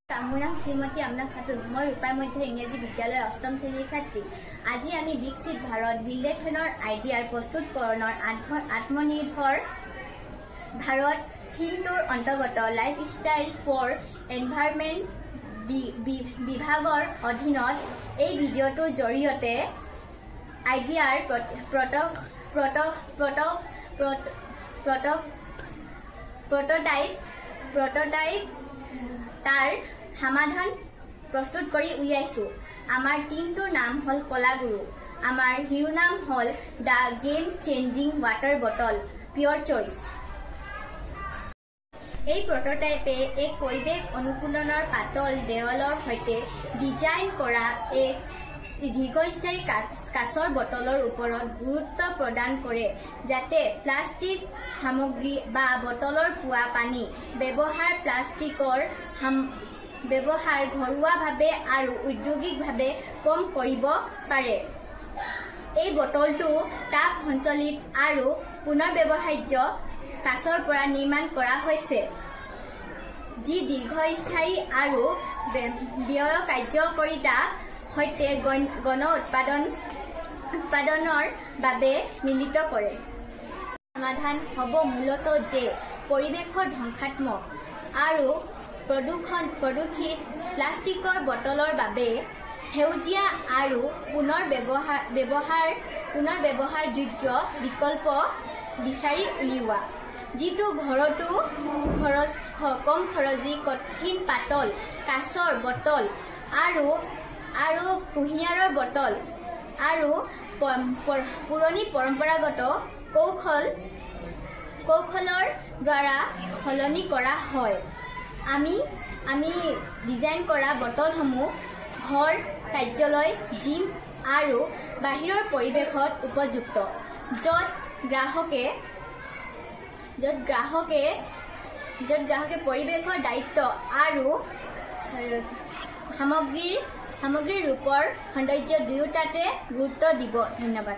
মোৰ নাম শ্ৰীমতী আমনা খাতুন। মই ৰূপাই মধ্য ইংৰাজী বিদ্যালয়ৰ অষ্টম শ্ৰেণীৰ ছাত্ৰী। আজি আমি বিকশিত ভাৰত বিল্ডেথনৰ আইডিয়াৰ প্ৰস্তুতকৰণৰ আত্মনিৰ্ভৰ ভাৰত থিমটোৰ অন্তৰ্গত লাইফষ্টাইল ফৰ এনভাইৰনমেণ্ট বিভাগৰ অধীনত এই ভিডিঅ'টোৰ জৰিয়তে আইডিয়াৰ প্ৰটোটাইপ তাৰ সমাধান প্ৰস্তুত কৰি উলিয়াইছো। আমাৰ টিমটোৰ নাম হ'ল কলাগুৰু। আমাৰ শিৰোনাম হ'ল the game changing water bottle পিয়ৰ চইচ। এই প্ৰটোটাইপে এক পৰিৱেশ অনুকূলনৰ পাতল দেৱালৰ সৈতে ডিজাইন কৰা এক দীৰ্ঘস্থায়ী কাঁচৰ বটলৰ ওপৰত গুৰুত্ব প্ৰদান কৰে, যাতে প্লাষ্টিক সামগ্ৰী বা বটলৰ পোৱা পানী প্লাষ্টিকৰ ব্যৱহাৰ ঘৰুৱাভাৱে আৰু ঔদ্যোগিকভাৱে কম কৰিব পাৰে। এই বটলটো তাপ সঞ্চালিত আৰু পুনৰ্ব্যৱহাৰ্য কাঁচৰ পৰা নিৰ্মাণ কৰা হৈছে, যি দীৰ্ঘস্থায়ী আৰু ব্যয় কাৰ্যকাৰিতাৰ সৈতে গণ উৎপাদনৰ বাবে মিলিত কৰে। সমাধান হ'ব মূলতঃ যে পৰিৱেশৰ ধ্বংসাত্মক আৰু প্ৰদূষিত প্লাষ্টিকৰ বটলৰ বাবে সেউজীয়া আৰু পুনৰ্ব্যৱহাৰযোগ্য বিকল্প বিচাৰি উলিওৱা, যিটো ঘৰতো কম খৰচী কঠিন পাতল কাঁচৰ বটল আৰু কুঁহিয়াৰৰ বটল আৰু পুৰণি পৰম্পৰাগত কৌশলৰ দ্বাৰা সলনি কৰা হয়। আমি ডিজাইন কৰা বটলসমূহ ঘৰ, কাৰ্যালয়, জিম আৰু বাহিৰৰ পৰিৱেশত উপযুক্ত, য'ত গ্ৰাহকে পৰিৱেশৰ দায়িত্ব আৰু সামগ্ৰীৰ ৰূপৰ সৌন্দৰ্য দুয়োটাতে গুৰুত্ব দিব। ধন্যবাদ।